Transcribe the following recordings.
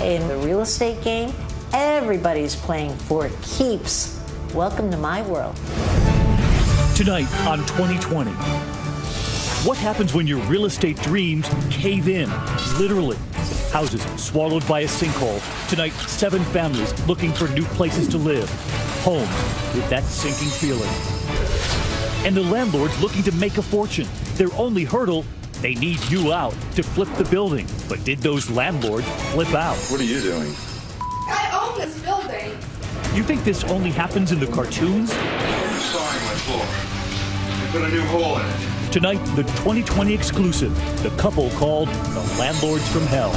In the real estate game, everybody's playing for keeps. Welcome to my world. Tonight on 2020, what happens when your real estate dreams cave in, literally? Houses swallowed by a sinkhole. Tonight, 7 families looking for new places to live. Homes with that sinking feeling. And the landlords looking to make a fortune. Their only hurdle, they need you out to flip the building. But did those landlords flip out? What are you doing? I own this building. You think this only happens in the cartoons? You're sawing my floor. You put a new hole in it. Tonight, the 2020 exclusive, the couple called the Landlords from Hell.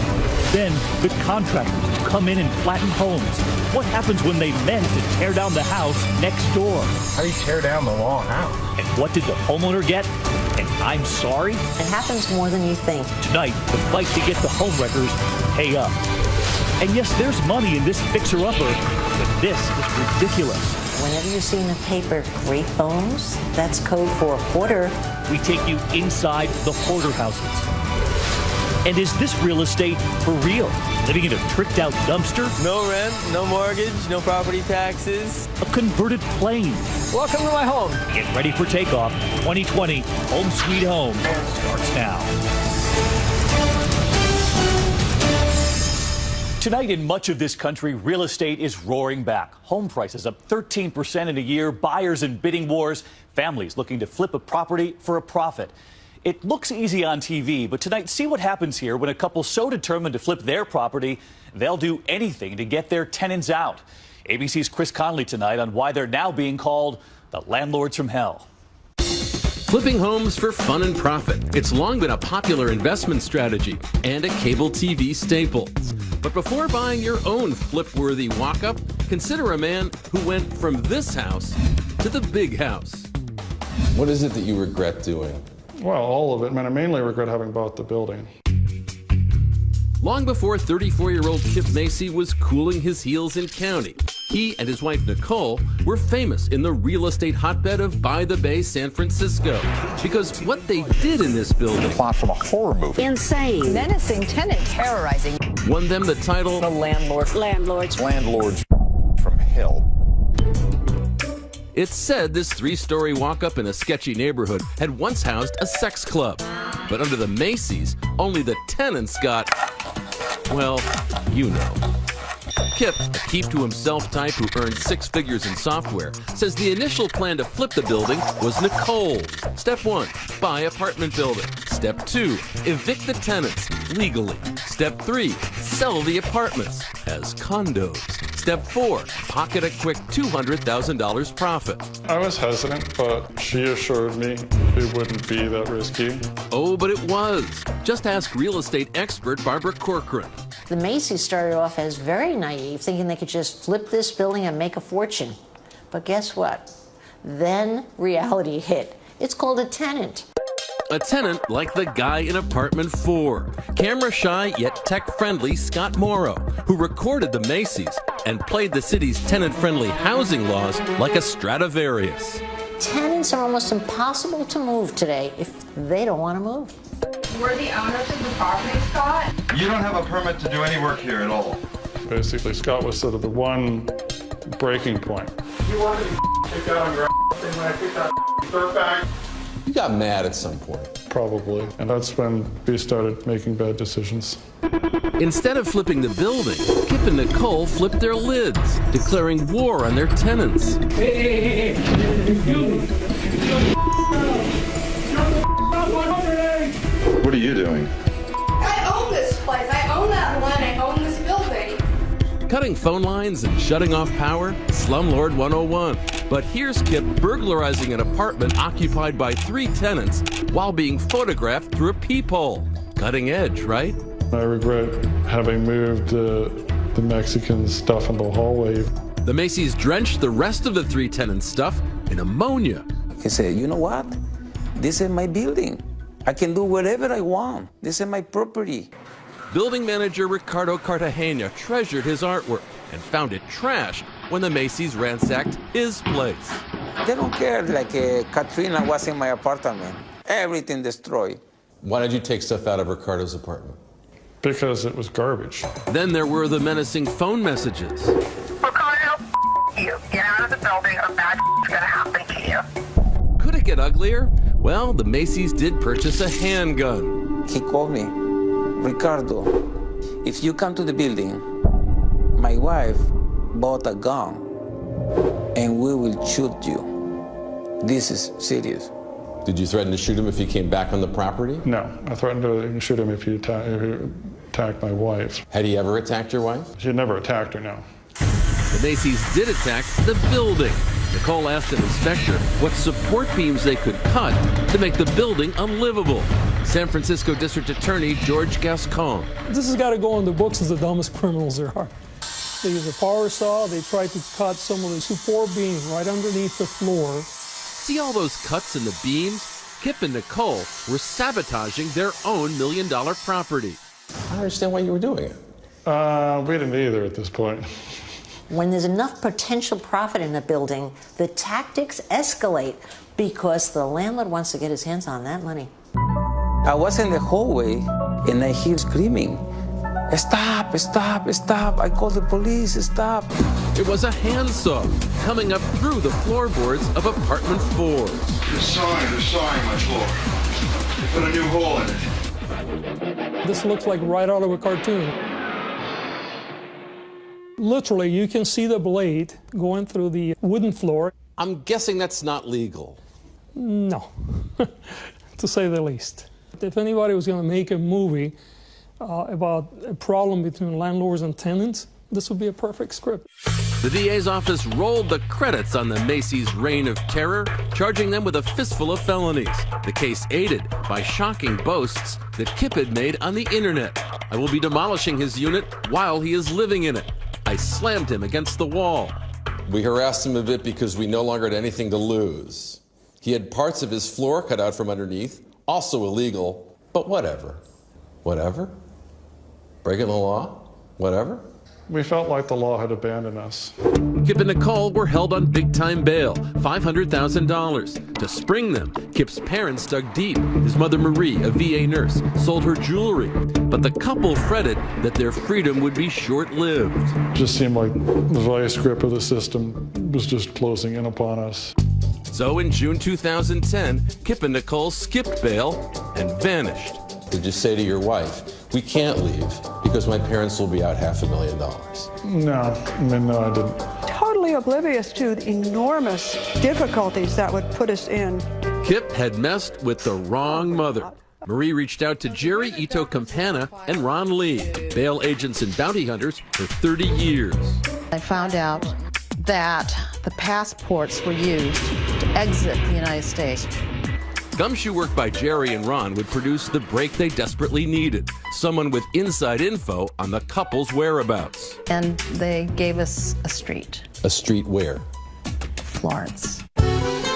Then, the contractors who come in and flatten homes. What happens when they meant to tear down the house next door? How do you tear down the wrong house? And what did the homeowner get? And I'm sorry? It happens more than you think. Tonight, the fight to get the homewreckers to pay up. And yes, there's money in this fixer-upper, but this is ridiculous. Whenever you see in the paper, great bones, that's code for hoarder. We take you inside the hoarder houses. And is this real estate for real? Living in a tricked-out dumpster? No rent, no mortgage, no property taxes. A converted plane? Welcome to my home. Get ready for takeoff. 2020 Home Sweet Home starts now. Tonight, in much of this country, real estate is roaring back. Home prices up 13% in a year, buyers in bidding wars, families looking to flip a property for a profit. It looks easy on TV, but tonight, see what happens here when a couple so determined to flip their property, they'll do anything to get their tenants out. ABC's Chris Connolly tonight on why they're now being called the Landlords from Hell. Flipping homes for fun and profit. It's long been a popular investment strategy and a cable TV staple. But before buying your own flip-worthy walk-up, consider a man who went from this house to the big house. What is it that you regret doing? Well, all of it. I mainly regret having bought the building. Long before 34-year-old Kip Macy was cooling his heels in county, he and his wife Nicole were famous in the real estate hotbed of By the Bay, San Francisco, because what they did in this building, Plot from a horror movie. Insane. Menacing tenant. Terrorizing. won them the title The Landlords. Landlords from Hell. It's said this 3-story walk-up in a sketchy neighborhood had once housed a sex club. But under the Macy's, only the tenants got, well, you know. Kip, a keep-to-himself type who earned 6 figures in software, says the initial plan to flip the building was Nicole's. Step 1, buy apartment building. Step 2, evict the tenants legally. Step 3, sell the apartments as condos. Step 4, pocket a quick $200,000 profit. I was hesitant, but she assured me it wouldn't be that risky. Oh, but it was. Just ask real estate expert Barbara Corcoran. The Macy's started off as very naive, thinking they could just flip this building and make a fortune. But guess what? Then reality hit. It's called a tenant. A tenant like the guy in apartment 4, camera-shy yet tech-friendly Scott Morrow, who recorded the Macy's and played the city's tenant-friendly housing laws like a Stradivarius. Tenants are almost impossible to move today if they don't want to move. We're the owners of the property, Scott. You don't have a permit to do any work here at all. Basically, Scott was sort of the one breaking point. You wanted to be kicked out on your ass when I kicked that dirt bag. You got mad at some point. Probably. And that's when we started making bad decisions. Instead of flipping the building, Kip and Nicole flipped their lids, declaring war on their tenants. Hey, What are you doing? I own this place. I own that land. I own this building. Cutting phone lines and shutting off power? Slumlord 101. But here's Kip burglarizing an apartment occupied by 3 tenants while being photographed through a peephole. Cutting edge, right? I regret having moved the Mexican stuff in the hallway. The Macy's drenched the rest of the 3 tenants' stuff in ammonia. He said, you know what? This is my building. I can do whatever I want. This is my property. Building manager Ricardo Cartagena treasured his artwork and found it trash when the Macy's ransacked his place. They don't care, like Katrina was in my apartment. Everything destroyed. Why did you take stuff out of Ricardo's apartment? Because it was garbage. Then there were the menacing phone messages. We're calling to help you. Get out of the building or bad is going to happen to you. Could it get uglier? Well, the Macy's did purchase a handgun. He called me, Ricardo, if you come to the building, my wife bought a gun and we will shoot you. This is serious. Did you threaten to shoot him if he came back on the property? No, I threatened to shoot him if he attacked my wife. Had he ever attacked your wife? She had never attacked her, no. The Macy's did attack the building. Nicole asked an inspector what support beams they could cut to make the building unlivable. San Francisco District Attorney George Gascon. This has got to go in the books as the dumbest criminals there are. They used a power saw, they tried to cut some of the support beam right underneath the floor. See all those cuts in the beams? Kip and Nicole were sabotaging their own $1 million property. I don't understand why you were doing it. We didn't either at this point. When there's enough potential profit in a building, the tactics escalate because the landlord wants to get his hands on that money. I was in the hallway and I hear screaming, stop, stop, stop. I called the police, stop. It was a handsaw coming up through the floorboards of apartment 4. They're sawing my floor. They put a new hole in it. This looks like right out of a cartoon. Literally, you can see the blade going through the wooden floor. I'm guessing that's not legal. No, to say the least. If anybody was going to make a movie about a problem between landlords and tenants, this would be a perfect script. The DA's office rolled the credits on the Macy's reign of terror, charging them with a fistful of felonies. The case aided by shocking boasts that Kip had made on the internet. I will be demolishing his unit while he is living in it. I slammed him against the wall. We harassed him a bit because we no longer had anything to lose. He had parts of his floor cut out from underneath, also illegal, but whatever. Whatever? Breaking the law? Whatever? We felt like the law had abandoned us. Kip and Nicole were held on big-time bail, $500,000. To spring them, Kip's parents dug deep. His mother, Marie, a VA nurse, sold her jewelry. But the couple fretted that their freedom would be short-lived. It just seemed like the vice grip of the system was just closing in upon us. So in June 2010, Kip and Nicole skipped bail and vanished. Did you say to your wife, we can't leave because my parents will be out $500,000? No, I didn't. Totally oblivious to the enormous difficulties that would put us in. Kip had messed with the wrong mother. Marie reached out to Jerry Ito Campana and Ron Lee, bail agents and bounty hunters for 30 years. I found out that the passports were used to exit the United States. Gumshoe work by Jerry and Ron would produce the break they desperately needed, someone with inside info on the couple's whereabouts. And they gave us a street. A street where? Florence.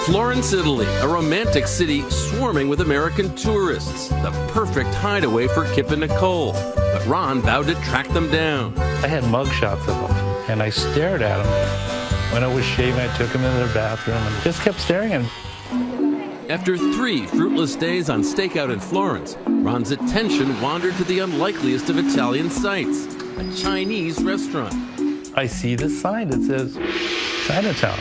Florence, Italy, a romantic city swarming with American tourists, the perfect hideaway for Kip and Nicole. But Ron vowed to track them down. I had mugshots of them, and I stared at them. When I was shaving, I took them into their bathroom and just kept staring at them. After 3 fruitless days on stakeout in Florence, Ron's attention wandered to the unlikeliest of Italian sights, a Chinese restaurant. I see this sign that says Chinatown.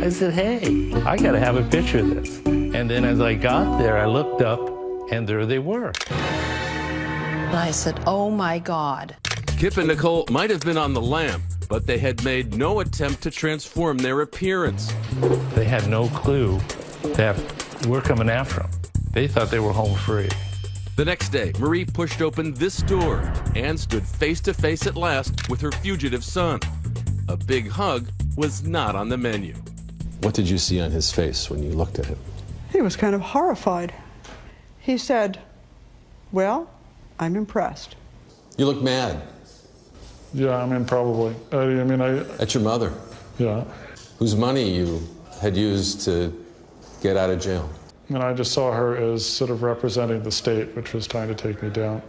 I said, hey, I got to have a picture of this. And then as I got there, I looked up, and there they were. And I said, oh my God. Kip and Nicole might have been on the lam, but they had made no attempt to transform their appearance. They had no clue that we're coming after them. They thought they were home free. The next day, Marie pushed open this door and stood face-to-face at last with her fugitive son. A big hug was not on the menu. What did you see on his face when you looked at him? He was kind of horrified. He said, well, I'm impressed. You look mad. Yeah, I mean, probably. At your mother? Yeah. Whose money you had used to get out of jail? And I just saw her as sort of representing the state, which was trying to take me down.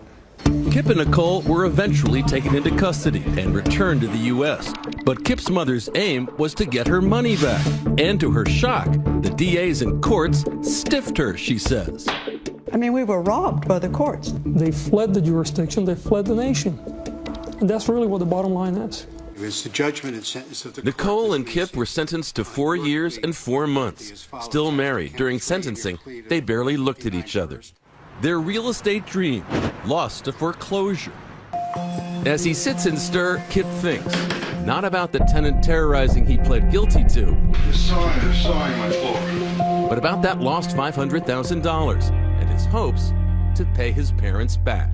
Kip and Nicole were eventually taken into custody and returned to the U.S. But Kip's mother's aim was to get her money back. And to her shock, the DAs and courts stiffed her, she says. I mean, we were robbed by the courts. They fled the jurisdiction, they fled the nation. And that's really what the bottom line is. It's the judgment and sentence of the Nicole and Kip were sentenced to 4 years and 4 months. Still married, during sentencing, they barely looked at each other. Their real estate dream lost to foreclosure. As he sits in stir, Kip thinks, not about the tenant terrorizing he pled guilty to, They're sawing my floor. but about that lost $500,000 and his hopes to pay his parents back.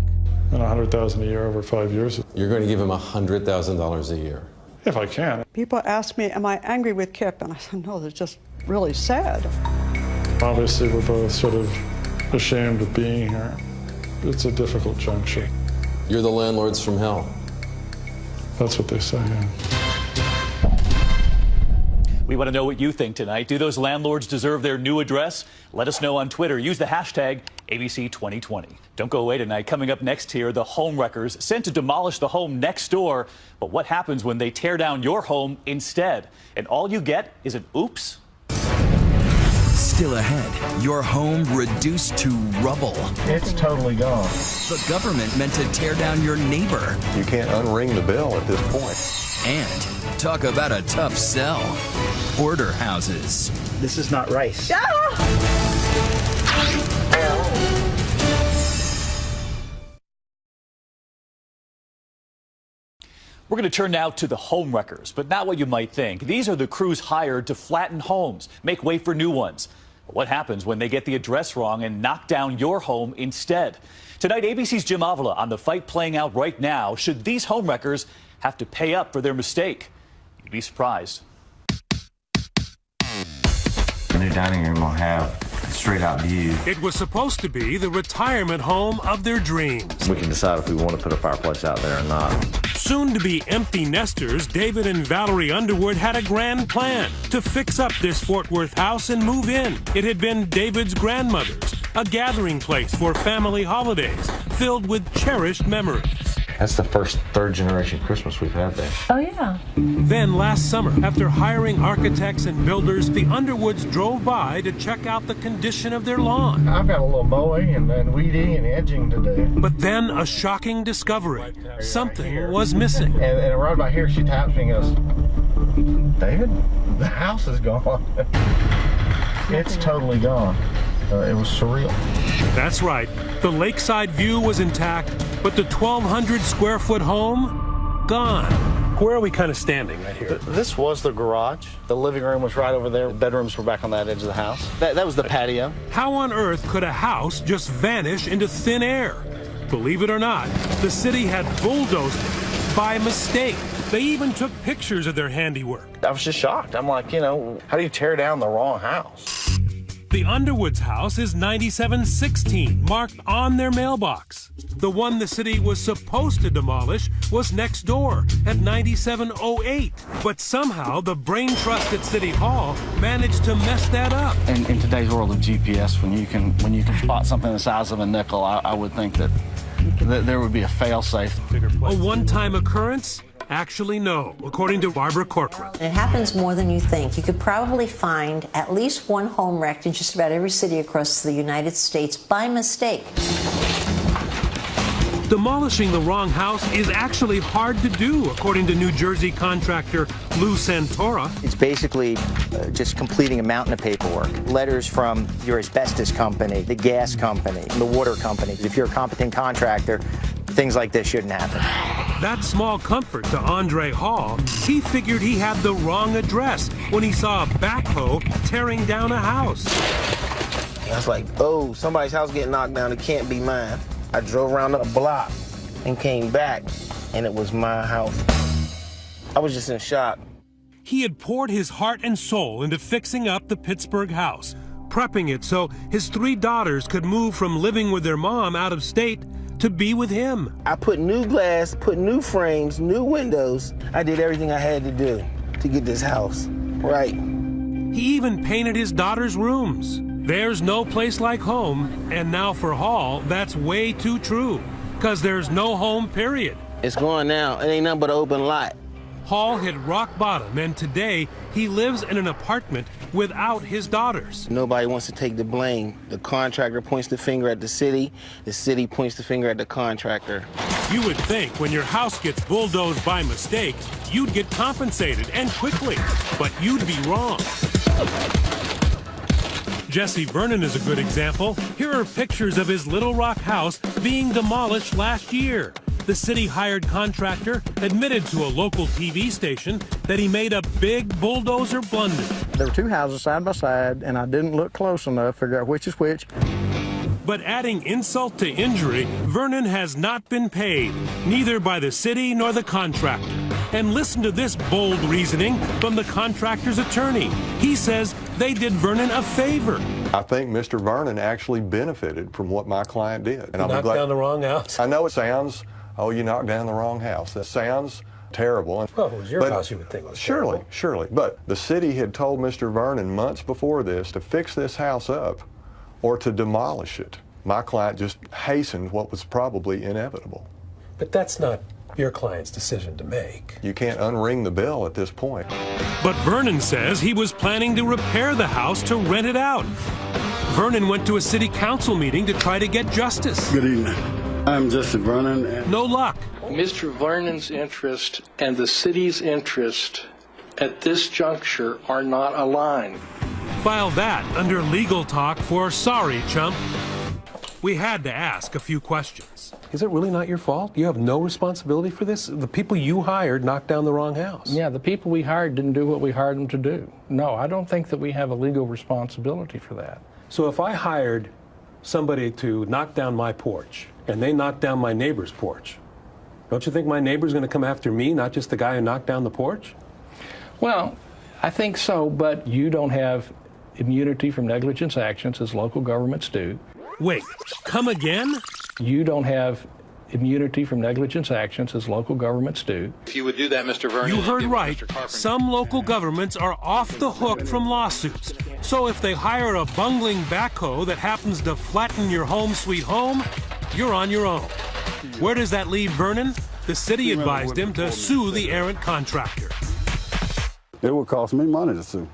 And $100,000 a year over 5 years. You're going to give him $100,000 a year. If I can. People ask me, am I angry with Kip? And I said, no, they're just really sad. Obviously, we're both sort of ashamed of being here. It's a difficult juncture. You're the landlords from hell. That's what they say, yeah. We want to know what you think tonight. Do those landlords deserve their new address? Let us know on Twitter. Use the hashtag ABC2020. Don't go away tonight. Coming up next here, the home wreckers sent to demolish the home next door. But what happens when they tear down your home instead? And all you get is an oops? Still ahead, your home reduced to rubble. It's totally gone. The government meant to tear down your neighbor. You can't unring the bell at this point. And talk about a tough sell. Hoarder houses. This is not rice. We're going to turn now to the home wreckers, but not what you might think. These are the crews hired to flatten homes, make way for new ones. But what happens when they get the address wrong and knock down your home instead? Tonight, ABC's Jim Avila on the fight playing out right now. Should these home wreckers have to pay up for their mistake? You'd be surprised. The new dining room will have a straight out view. It was supposed to be the retirement home of their dreams. We can decide if we want to put a fireplace out there or not. Soon to be empty nesters, David and Valerie Underwood had a grand plan to fix up this Fort Worth house and move in. It had been David's grandmother's, a gathering place for family holidays filled with cherished memories. That's the first third-generation Christmas we've had there. Oh, yeah. Then last summer, after hiring architects and builders, the Underwoods drove by to check out the condition of their lawn. I've got a little mowing and weeding and edging to do. But then a shocking discovery. Something was missing. And right by here, she taps me and goes, David, the house is gone. It's totally gone. It was surreal. That's right. The lakeside view was intact, but the 1,200 square foot home, gone. Where are we kind of standing right here? This was the garage. The living room was right over there. The bedrooms were back on that edge of the house. That was the patio. How on earth could a house just vanish into thin air? Believe it or not, the city had bulldozed it by mistake. They even took pictures of their handiwork. I was just shocked. I'm like, you know, how do you tear down the wrong house? The Underwoods house is 9716, marked on their mailbox. The one the city was supposed to demolish was next door at 9708. But somehow the brain trust at City Hall managed to mess that up. In today's world of GPS, when you can spot something the size of a nickel, I would think that there would be a fail-safe. A one-time occurrence? Actually, no, according to Barbara Corcoran. It happens more than you think. You could probably find at least one home wrecked in just about every city across the United States by mistake. Demolishing the wrong house is actually hard to do, according to New Jersey contractor Lou Santora. It's basically just completing a mountain of paperwork. Letters from your asbestos company, the gas company, the water company. If you're a competent contractor, things like this shouldn't happen. That small comfort to Andre Hall, he figured he had the wrong address when he saw a backhoe tearing down a house. I was like, oh, somebody's house getting knocked down, it can't be mine. I drove around the block and came back, and it was my house. I was just in shock. He had poured his heart and soul into fixing up the Pittsburgh house, prepping it so his 3 daughters could move from living with their mom out of state to be with him. I put new glass, put new frames, new windows. I did everything I had to do to get this house right. He even painted his daughters' rooms. There's no place like home, and now for Hall, that's way too true, because there's no home, period. It's gone now. It ain't nothing but an open lot. Hall hit rock bottom, and today he lives in an apartment without his daughters. Nobody wants to take the blame. The contractor points the finger at the city points the finger at the contractor. You would think when your house gets bulldozed by mistake, you'd get compensated, and quickly, but you'd be wrong. Jesse Vernon is a good example. Here are pictures of his Little Rock house being demolished last year. The city hired contractor admitted to a local TV station that he made a big bulldozer blunder. There were two houses side by side, and I didn't look close enough to figure out which is which. But adding insult to injury, Vernon has not been paid, neither by the city nor the contractor. And listen to this bold reasoning from the contractor's attorney. He says they did Vernon a favor. I think Mr. Vernon actually benefited from what my client did. And Knocked down the wrong house? I know it sounds, oh, you knocked down the wrong house. That sounds terrible. Well, if it was your house, you would think it was terrible. Surely. But the city had told Mr. Vernon months before this to fix this house up or to demolish it. My client just hastened what was probably inevitable. But that's not your client's decision to make. You can't unring the bell at this point. But Vernon says he was planning to repair the house to rent it out. Vernon went to a city council meeting to try to get justice. Good evening. I'm Jesse Vernon. No luck. Mr. Vernon's interest and the city's interest at this juncture are not aligned. File that under legal talk for Sorry Chump. We had to ask a few questions. Is it really not your fault? You have no responsibility for this? The people you hired knocked down the wrong house. Yeah, the people we hired didn't do what we hired them to do. No, I don't think that we have a legal responsibility for that. So if I hired somebody to knock down my porch, and they knocked down my neighbor's porch, don't you think my neighbor's going to come after me, not just the guy who knocked down the porch? Well, I think so, but you don't have immunity from negligence actions as local governments do. Wait, come again? You don't have immunity from negligence actions as local governments do. If you would do that, Mr. Vernon. You heard right. Some local governments are off the hook from lawsuits. So if they hire a bungling backhoe that happens to flatten your home sweet home, you're on your own. Where does that leave Vernon? The city advised him to sue the errant contractor. It would cost me money to sue,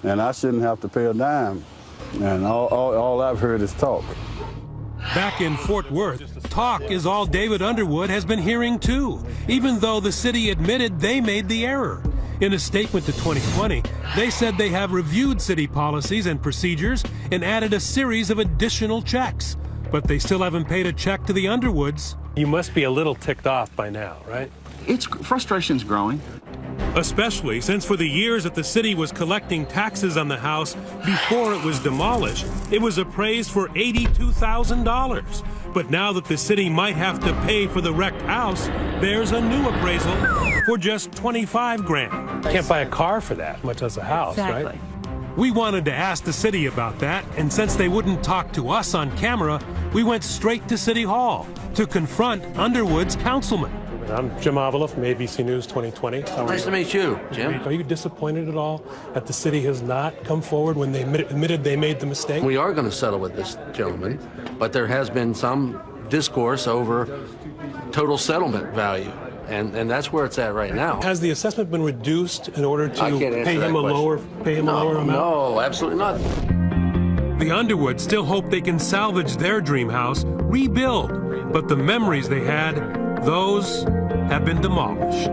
and I shouldn't have to pay a dime. And all I've heard is talk. Back in Fort Worth, talk is all David Underwood has been hearing too, even though the city admitted they made the error. In a statement to 2020, they said they have reviewed city policies and procedures and added a series of additional checks. But they still haven't paid a check to the Underwoods. You must be a little ticked off by now, right? Frustration's growing. Especially since for the years that the city was collecting taxes on the house before it was demolished, it was appraised for $82,000. But now that the city might have to pay for the wrecked house, there's a new appraisal for just $25 grand. You can't buy a car for that, much as a house, right? We wanted to ask the city about that, and since they wouldn't talk to us on camera, we went straight to City Hall to confront Underwood's councilman. I'm Jim Avila from ABC News 2020. Nice to meet you, Jim. Are you disappointed at all that the city has not come forward when they admitted they made the mistake? We are going to settle with this gentleman, but there has been some discourse over total settlement value, and that's where it's at right now. Has the assessment been reduced in order to pay him a lower amount? No, absolutely not. The Underwoods still hope they can salvage their dream house, rebuild, but the memories they had, those have been demolished.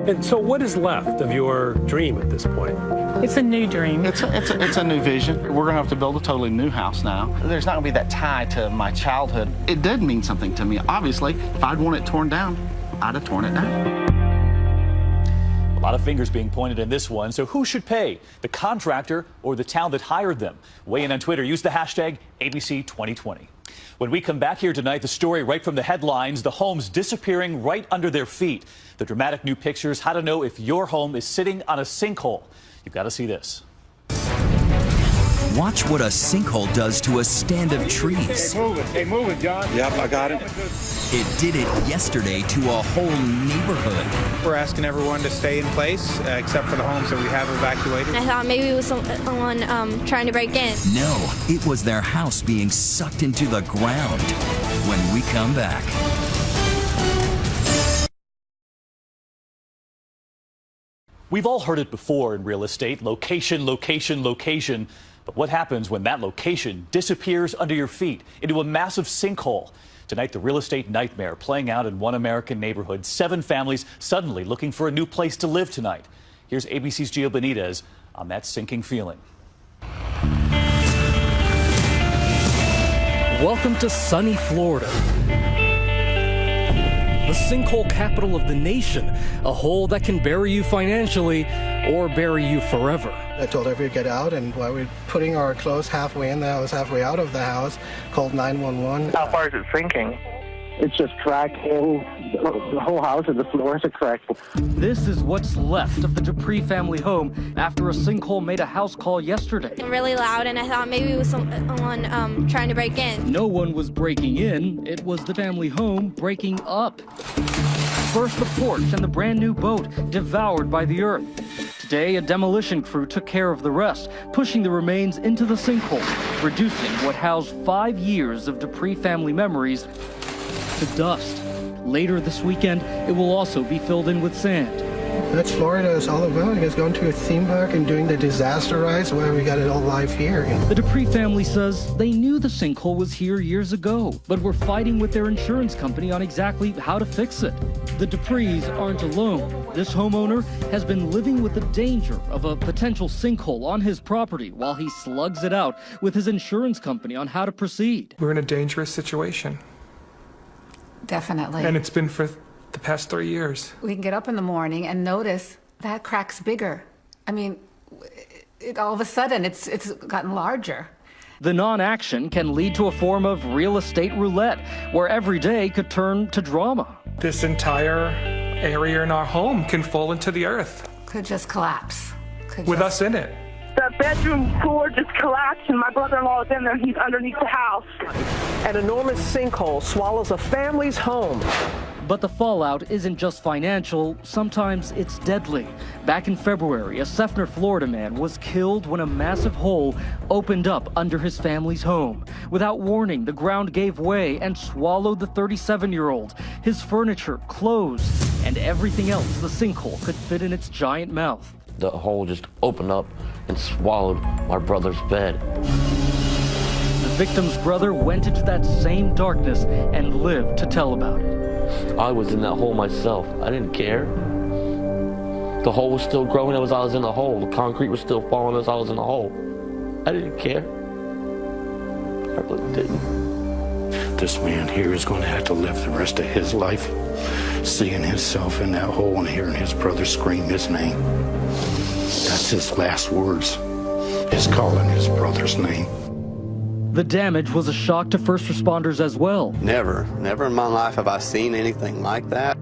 And so what is left of your dream at this point? It's a new dream. It's a new vision. We're going to have to build a totally new house now. There's not going to be that tie to my childhood. It did mean something to me. Obviously, if I'd want it torn down, I'd have torn it down. A lot of fingers being pointed in this one. So who should pay? The contractor or the town that hired them? Weigh in on Twitter. Use the hashtag ABC2020. When we come back here tonight, the story right from the headlines, the homes disappearing right under their feet. The dramatic new pictures, how to know if your home is sitting on a sinkhole. You've got to see this. Watch what a sinkhole does to a stand of trees. Hey, move it, John. Yep, I got it. It did it yesterday to a whole neighborhood. We're asking everyone to stay in place, except for the homes that we have evacuated. I thought maybe it was someone trying to break in. No, it was their house being sucked into the ground. When we come back. We've all heard it before in real estate, location, location, location. But what happens when that location disappears under your feet into a massive sinkhole? Tonight, the real estate nightmare playing out in one American neighborhood. 7 families suddenly looking for a new place to live tonight. Here's ABC's Gio Benitez on that sinking feeling. Welcome to sunny Florida, the sinkhole capital of the nation, a hole that can bury you financially or bury you forever. I told everybody to get out, and while we were putting our clothes halfway in the house, halfway out of the house, called 911. How far is it sinking? It's just cracking. The whole house and the floors are cracked. This is what's left of the Dupree family home after a sinkhole made a house call yesterday. Really loud, and I thought maybe it was someone trying to break in. No one was breaking in. It was the family home breaking up. First the porch and the brand new boat devoured by the earth. Today, a demolition crew took care of the rest, pushing the remains into the sinkhole, reducing what housed 5 years of Dupree family memories to dust. Later this weekend, it will also be filled in with sand. That's Florida is all about. It's going to a theme park and doing the disaster rides where we got it all live here. The Dupree family says they knew the sinkhole was here years ago, but were fighting with their insurance company on exactly how to fix it. The Duprees aren't alone. This homeowner has been living with the danger of a potential sinkhole on his property while he slugs it out with his insurance company on how to proceed. We're in a dangerous situation. Definitely. And it's been for the past 3 years. We can get up in the morning and notice that crack's bigger. I mean, all of a sudden, it's gotten larger. The non-action can lead to a form of real estate roulette, where every day could turn to drama. This entire area in our home can fall into the earth. Could just collapse. With us in it. The bedroom floor just collapsed and my brother-in-law is in there. He's underneath the house. An enormous sinkhole swallows a family's home. But the fallout isn't just financial, sometimes it's deadly. Back in February, a Seffner, Florida man was killed when a massive hole opened up under his family's home. Without warning, the ground gave way and swallowed the 37-year-old. His furniture, clothes, and everything else the sinkhole could fit in its giant mouth. The hole just opened up and swallowed my brother's bed. The victim's brother went into that same darkness and lived to tell about it. I was in that hole myself. I didn't care. The hole was still growing as I was in the hole. The concrete was still falling as I was in the hole. I didn't care. I really didn't. This man here is going to have to live the rest of his life seeing himself in that hole and hearing his brother scream his name. That's his last words, is calling his brother's name. The damage was a shock to first responders as well. Never in my life have I seen anything like that.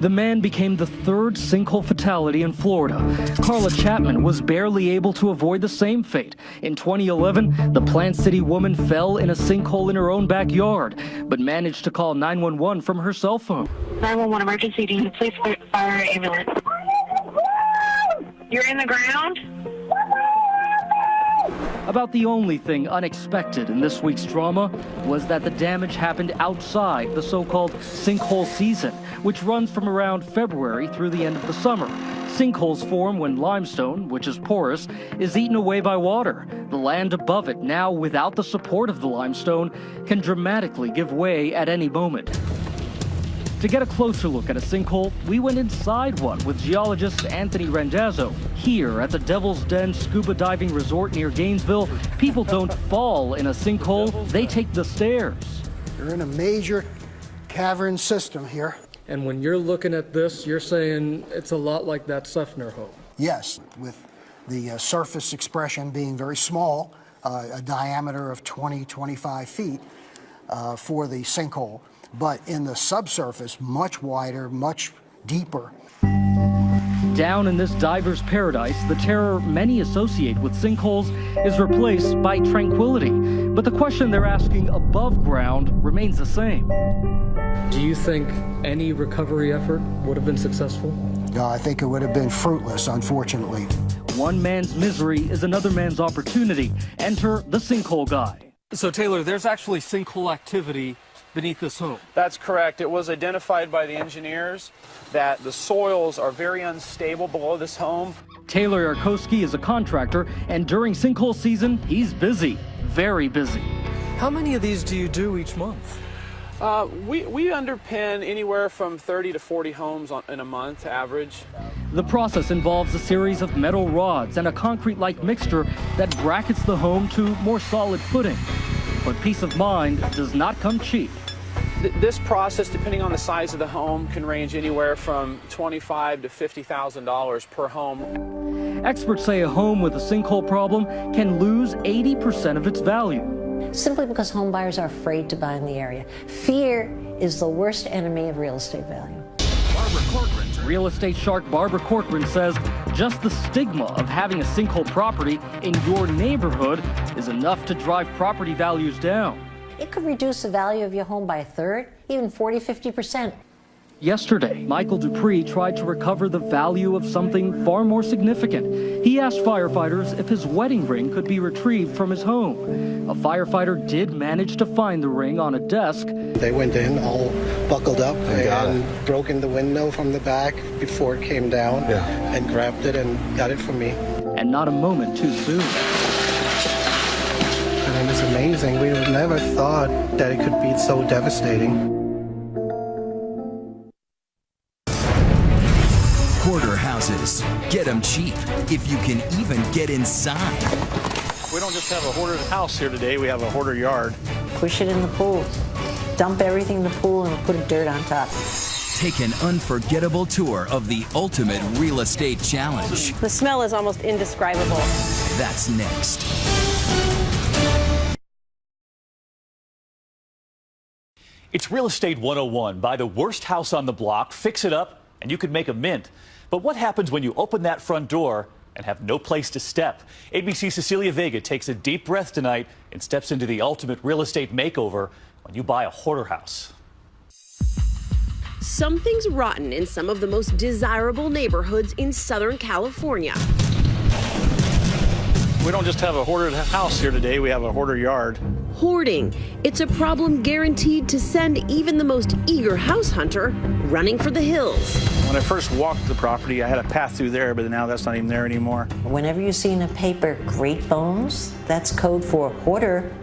The man became the 3rd sinkhole fatality in Florida. Carla Chapman was barely able to avoid the same fate. In 2011, the Plant City woman fell in a sinkhole in her own backyard, but managed to call 911 from her cell phone. 911 emergency, do you please fire ambulance? You're in the ground? About the only thing unexpected in this week's drama was that the damage happened outside the so-called sinkhole season, which runs from around February through the end of the summer. Sinkholes form when limestone, which is porous, is eaten away by water. The land above it, now without the support of the limestone, can dramatically give way at any moment. To get a closer look at a sinkhole, we went inside one with geologist Anthony Randazzo. Here at the Devil's Den Scuba Diving Resort near Gainesville, people don't fall in a sinkhole, they take the stairs. You're in a major cavern system here. And when you're looking at this, you're saying it's a lot like that Seffner home. Yes, with the surface expression being very small, a diameter of 20-25 feet for the sinkhole. But in the subsurface, much wider, much deeper. Down in this diver's paradise, the terror many associate with sinkholes is replaced by tranquility. But the question they're asking above ground remains the same. Do you think any recovery effort would have been successful? No, I think it would have been fruitless, unfortunately. One man's misery is another man's opportunity. Enter the sinkhole guy. So Taylor, there's actually sinkhole activity beneath this home. That's correct. It was identified by the engineers that the soils are very unstable below this home. Taylor Yarkowski is a contractor, and during sinkhole season, he's busy, very busy. How many of these do you do each month? We underpin anywhere from 30 to 40 homes in a month, average. The process involves a series of metal rods and a concrete-like mixture that brackets the home to more solid footing. But peace of mind does not come cheap. This process, depending on the size of the home, can range anywhere from $25,000 to $50,000 per home. Experts say a home with a sinkhole problem can lose 80% of its value. Simply because home buyers are afraid to buy in the area. Fear is the worst enemy of real estate value. Real estate shark Barbara Corcoran says just the stigma of having a sinkhole property in your neighborhood is enough to drive property values down. It could reduce the value of your home by a third, even 40, 50%. Yesterday, Michael Dupree tried to recover the value of something far more significant. He asked firefighters if his wedding ring could be retrieved from his home. A firefighter did manage to find the ring on a desk. They went in all buckled up and broke in the window from the back before it came down and grabbed it and got it from me. And not a moment too soon. I mean, it's amazing. We never thought that it could be so devastating. Hoarder houses. Get them cheap if you can even get inside. We don't just have a hoarder house here today, we have a hoarder yard. Push it in the pool. Dump everything in the pool and put dirt on top. Take an unforgettable tour of the ultimate real estate challenge. The smell is almost indescribable. That's next. It's Real Estate 101. Buy the worst house on the block, fix it up, and you could make a mint. But what happens when you open that front door and have no place to step? ABC's Cecilia Vega takes a deep breath tonight and steps into the ultimate real estate makeover when you buy a hoarder house. Something's rotten in some of the most desirable neighborhoods in Southern California. We don't just have a hoarded house here today, we have a hoarder yard. Hoarding. It's a problem guaranteed to send even the most eager house hunter running for the hills. When I first walked the property, I had a path through there, but now that's not even there anymore. Whenever you see in a paper Great Bones, that's code for hoarder.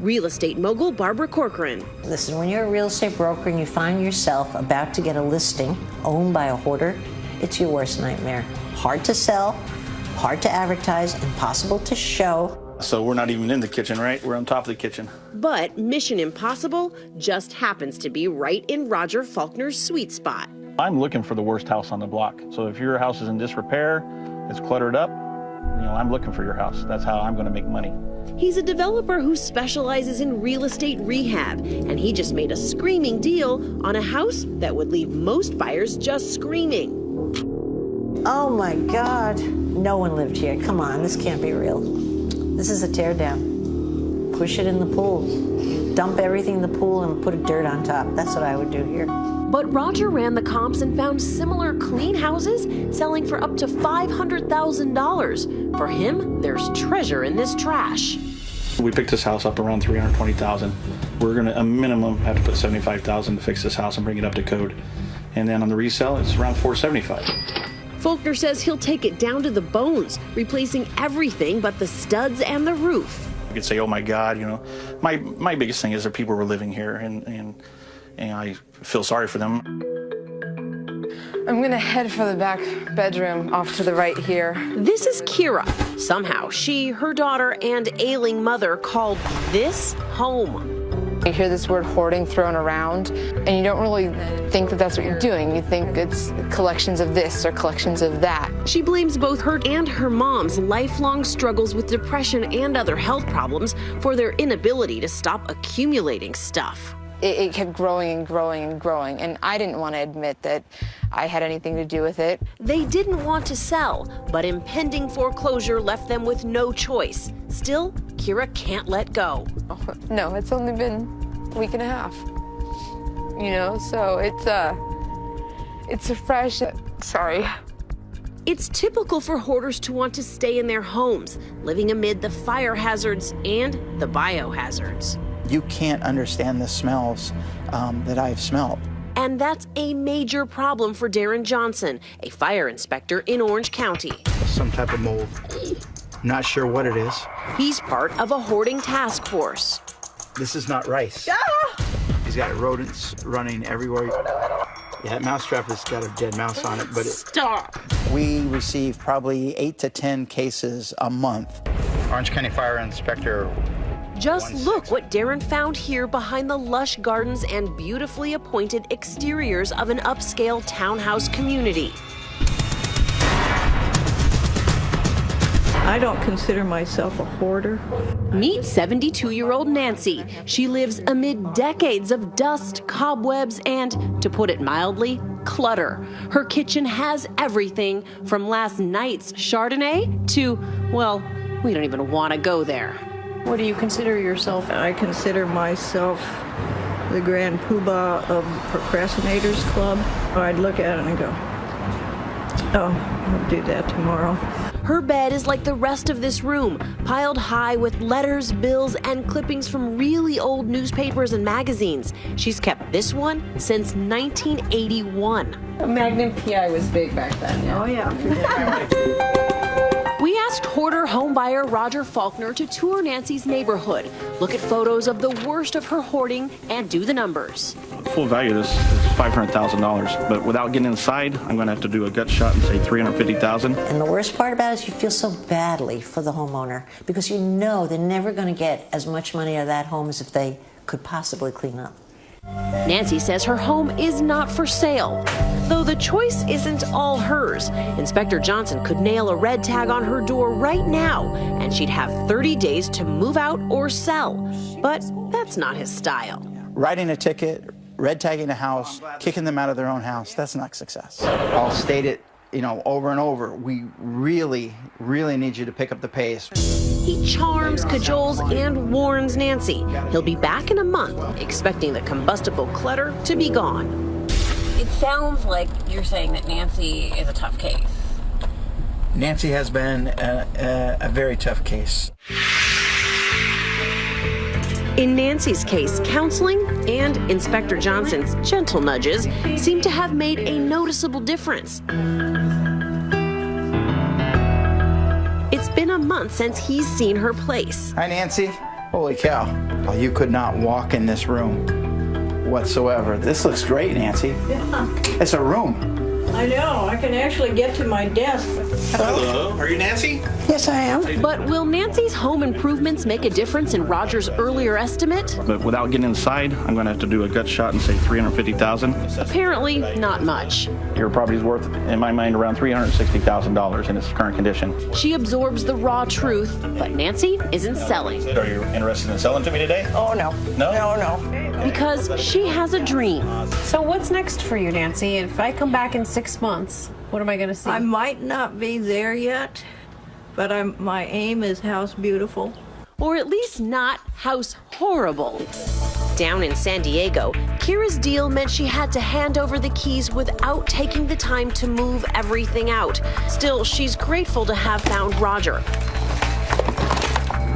Real estate mogul Barbara Corcoran. Listen, when you're a real estate broker and you find yourself about to get a listing owned by a hoarder, it's your worst nightmare. Hard to sell, hard to advertise, impossible to show. So we're not even in the kitchen, right? We're on top of the kitchen. But Mission Impossible just happens to be right in Roger Faulkner's sweet spot. I'm looking for the worst house on the block. So if your house is in disrepair, it's cluttered up, I'm looking for your house. That's how I'm going to make money. He's a developer who specializes in real estate rehab, and he just made a screaming deal on a house that would leave most buyers just screaming. Oh my God, no one lived here. Come on, this can't be real. This is a tear down. Push it in the pool. Dump everything in the pool and put dirt on top. That's what I would do here. But Roger ran the comps and found similar clean houses selling for up to $500,000. For him, there's treasure in this trash. We picked this house up around $320,000. We're going to, a minimum, have to put $75,000 to fix this house and bring it up to code. And then on the resale, it's around $475,000. Faulkner says he'll take it down to the bones, replacing everything but the studs and the roof. You could say, oh my God, my biggest thing is that people were living here and I feel sorry for them. I'm gonna head for the back bedroom off to the right here. This is Kira. Somehow she, her daughter, and ailing mother called this home. You hear this word hoarding thrown around, and you don't really think that that's what you're doing. You think it's collections of this or collections of that. She blames both her and her mom's lifelong struggles with depression and other health problems for their inability to stop accumulating stuff. It kept growing and growing and growing, and I didn't want to admit that I had anything to do with it. They didn't want to sell, but impending foreclosure left them with no choice. Still, Kira can't let go. No, it's only been a week and a half. So it's a fresh, sorry. It's typical for hoarders to want to stay in their homes, living amid the fire hazards and the biohazards. You can't understand the smells that I've smelled. And that's a major problem for Darren Johnson, a fire inspector in Orange County. Some type of mold. Not sure what it is. He's part of a hoarding task force. This is not rice. He's got rodents running everywhere. Yeah, that mousetrap has got a dead mouse on it, but Stop! We receive probably 8 to 10 cases a month. Orange County Fire Inspector. Just look what Darren found here behind the lush gardens and beautifully appointed exteriors of an upscale townhouse community. I don't consider myself a hoarder. Meet 72-year-old Nancy. She lives amid decades of dust, cobwebs, and, to put it mildly, clutter. Her kitchen has everything from last night's Chardonnay to, well, we don't even want to go there. What do you consider yourself? I consider myself the grand poobah of Procrastinators Club. I'd look at it and go, oh, I'll do that tomorrow. Her bed is like the rest of this room, piled high with letters, bills, and clippings from really old newspapers and magazines. She's kept this one since 1981. A Magnum PI was big back then. Yeah. Oh, yeah. We asked hoarder homebuyer Roger Faulkner to tour Nancy's neighborhood, look at photos of the worst of her hoarding, and do the numbers. The full value of this is $500,000, but without getting inside, I'm going to have to do a gut shot and say $350,000. And the worst part about it is you feel so badly for the homeowner because you know they're never going to get as much money out of that home as if they could possibly clean up. Nancy says her home is not for sale, though the choice isn't all hers. Inspector Johnson could nail a red tag on her door right now, and she'd have 30 days to move out or sell. But that's not his style. Writing a ticket, red tagging a house, kicking them out of their own house, that's not success. I'll state it, over and over. We really, really need you to pick up the pace. He charms, cajoles, and warns Nancy. He'll be back in a month, expecting the combustible clutter to be gone. It sounds like you're saying that Nancy is a tough case. Nancy has been a very tough case. In Nancy's case, counseling and Inspector Johnson's gentle nudges seem to have made a noticeable difference. It's been a month since he's seen her place. Hi, Nancy. Holy cow. Well, you could not walk in this room whatsoever. This looks great, Nancy. Yeah. It's a room. I know. I can actually get to my desk. Hello. Are you Nancy? Yes, I am. But will Nancy's home improvements make a difference in Roger's earlier estimate? But without getting inside, I'm going to have to do a gut shot and say $350,000. Apparently not much. Your property's worth, in my mind, around $360,000 in its current condition. She absorbs the raw truth, but Nancy isn't selling. Are you interested in selling to me today? Oh, no. No? No. Because she has a dream. So what's next for you, Nancy? If I come back in 6 months, what am I going to see? I might not be there yet, but my aim is house beautiful. Or at least not house horrible. Down in San Diego, Kira's deal meant she had to hand over the keys without taking the time to move everything out. Still, she's grateful to have found Roger,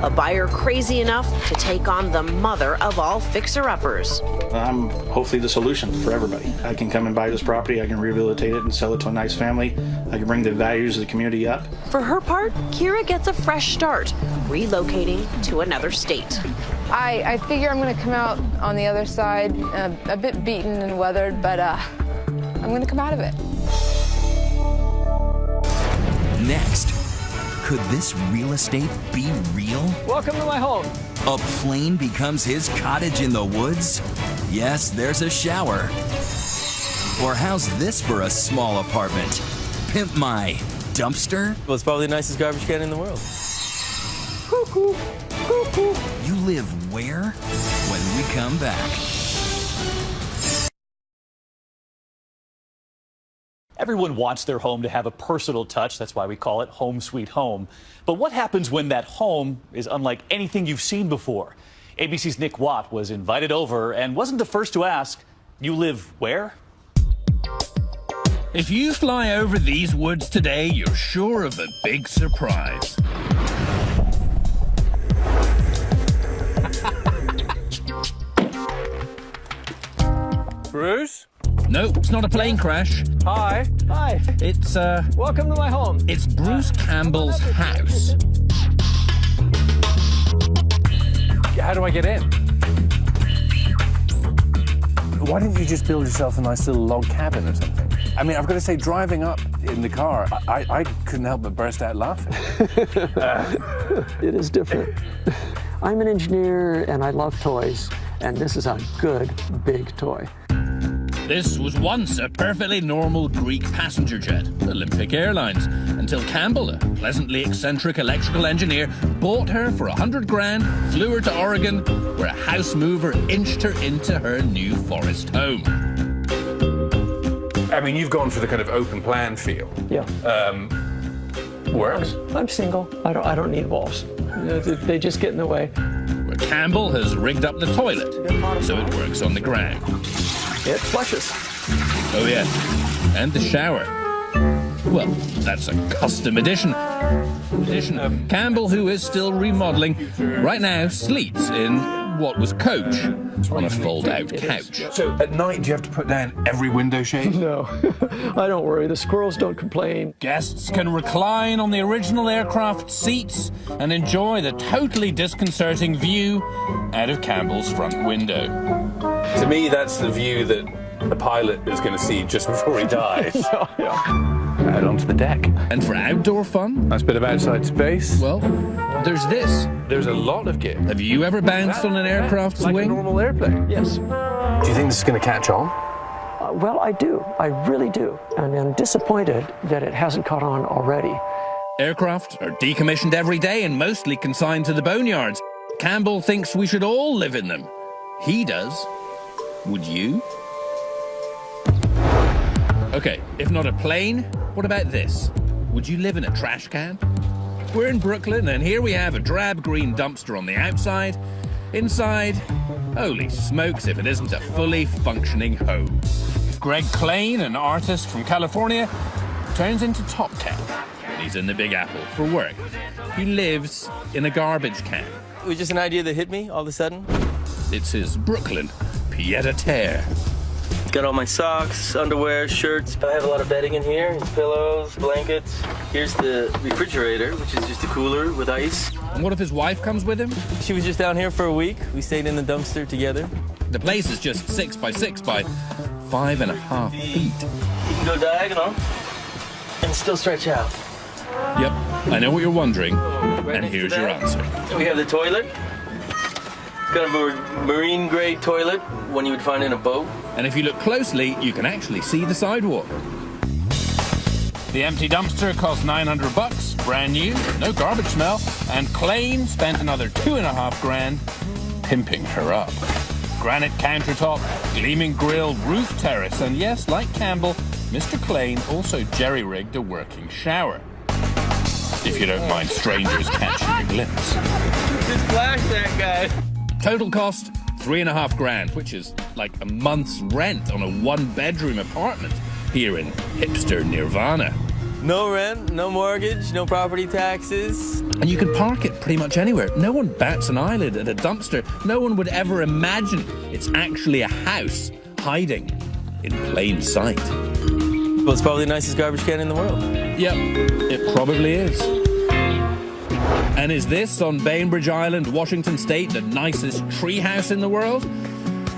a buyer crazy enough to take on the mother of all fixer-uppers. I'm hopefully the solution for everybody. I can come and buy this property, I can rehabilitate it and sell it to a nice family. I can bring the values of the community up. For her part, Kira gets a fresh start, relocating to another state. I figure I'm going to come out on the other side, a bit beaten and weathered, but I'm going to come out of it. Next, could this real estate be real? Welcome to my home. A plane becomes his cottage in the woods? Yes, there's a shower. Or how's this for a small apartment? Pimp my dumpster? Well, it's probably the nicest garbage can in the world. Cuckoo, cuckoo. You live where? When we come back. Everyone wants their home to have a personal touch. That's why we call it Home Sweet Home. But what happens when that home is unlike anything you've seen before? ABC's Nick Watt was invited over and wasn't the first to ask, you live where? If you fly over these woods today, you're sure of a big surprise. Bruce? No, it's not a plane crash. Hi. Hi. It's, Welcome to my home. It's Bruce Campbell's house. How do I get in? Why didn't you just build yourself a nice little log cabin or something? I mean, I've got to say, driving up in the car, I couldn't help but burst out laughing. It is different. I'm an engineer and I love toys, and this is a good, big toy. This was once a perfectly normal Greek passenger jet, Olympic Airlines, until Campbell, a pleasantly eccentric electrical engineer, bought her for $100,000, flew her to Oregon, where a house mover inched her into her new forest home. I mean, you've gone for the kind of open plan feel. Yeah. Works? I'm single. I don't need walls. They just get in the way. Where Campbell has rigged up the toilet, so it works on the ground. It flushes. Oh, yes. And the shower. Well, that's a custom edition. Campbell, who is still remodeling, right now sleeps in what was coach on a fold-out couch. So at night, do you have to put down every window shade? No, I don't worry. The squirrels don't complain. Guests can recline on the original aircraft seats and enjoy the totally disconcerting view out of Campbell's front window. To me, that's the view that the pilot is going to see just before he dies. Out onto the deck. And for outdoor fun? Nice bit of outside space. Well, there's this. There's a lot of gear. Have you ever bounced on an aircraft's like wing? A normal airplane. Yes. Do you think this is going to catch on? Well, I do. I really do. And I'm disappointed that it hasn't caught on already. Aircraft are decommissioned every day and mostly consigned to the boneyards. Campbell thinks we should all live in them. He does. Would you? Okay, if not a plane, what about this? Would you live in a trash can? We're in Brooklyn, and here we have a drab green dumpster on the outside. Inside, holy smokes if it isn't a fully functioning home. Greg Klein, an artist from California, turns into Top Cat when he's in the Big Apple for work. He lives in a garbage can. It was just an idea that hit me all of a sudden. It's his Brooklyn pied-à-terre. Got all my socks, underwear, shirts. I have a lot of bedding in here, pillows, blankets. Here's the refrigerator, which is just a cooler with ice. And what if his wife comes with him? She was just down here for a week. We stayed in the dumpster together. The place is just 6 by 6 by 5.5 feet. You can go diagonal and still stretch out. Yep, I know what you're wondering, and here's your answer. We have the toilet. It's got a marine grade toilet, one you would find in a boat. And if you look closely, you can actually see the sidewalk. The empty dumpster cost $900, brand new, no garbage smell, and Klein spent another $2.5 grand pimping her up. Granite countertop, gleaming grill, roof terrace, and yes, like Campbell, Mr. Klein also jerry-rigged a working shower. If you don't mind strangers catching your glimpse. Just flash that guy. Total cost, $3.5 grand, which is like a month's rent on a one-bedroom apartment here in hipster Nirvana. No rent, no mortgage, no property taxes. And you can park it pretty much anywhere. No one bats an eyelid at a dumpster. No one would ever imagine it's actually a house hiding in plain sight. Well, it's probably the nicest garbage can in the world. Yep, it probably is. And is this, on Bainbridge Island, Washington State, the nicest treehouse in the world?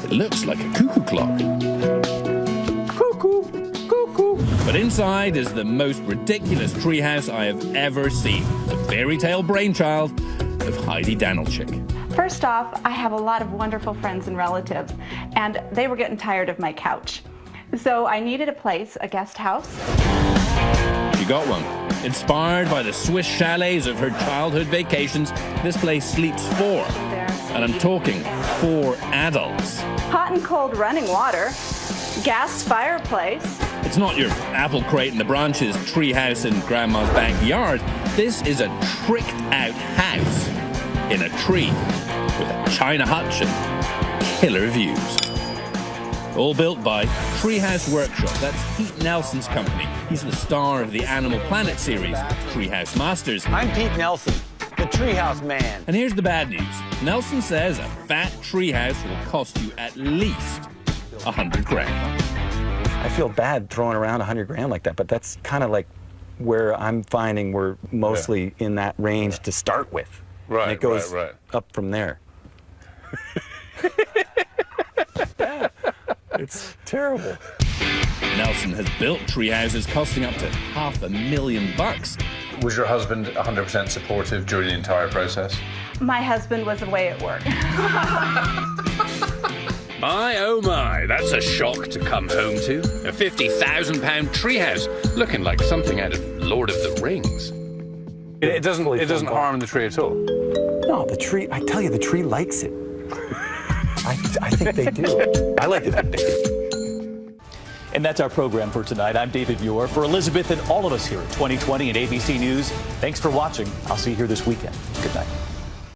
It looks like a cuckoo clock. Cuckoo, cuckoo. But inside is the most ridiculous treehouse I have ever seen. The fairy tale brainchild of Heidi Danilchik. First off, I have a lot of wonderful friends and relatives, and they were getting tired of my couch. So I needed a place, a guest house. She got one. Inspired by the Swiss chalets of her childhood vacations, this place sleeps 4. And I'm talking 4 adults. Hot and cold running water, gas fireplace. It's not your apple crate in the branches treehouse in grandma's backyard. This is a tricked out house in a tree with a china hutch and killer views. All built by Treehouse Workshop. That's Pete Nelson's company. He's the star of the Animal Planet series, Treehouse Masters. I'm Pete Nelson, the Treehouse Man. And here's the bad news. Nelson says a fat treehouse will cost you at least 100 grand. I feel bad throwing around 100 grand like that, but that's kind of like where I'm finding we're mostly in that range to start with. Right, and it goes right. up from there. It's terrible. Nelson has built tree houses costing up to $500,000. Was your husband 100% supportive during the entire process? My husband was away at work. My, oh my, that's a shock to come home to. A £50,000 treehouse, looking like something out of Lord of the Rings. It doesn't harm the tree at all? No, the tree, I tell you, the tree likes it. I think they do. I like it. And that's our program for tonight. I'm David Muir. For Elizabeth and all of us here at 2020 and ABC News, thanks for watching. I'll see you here this weekend. Good night.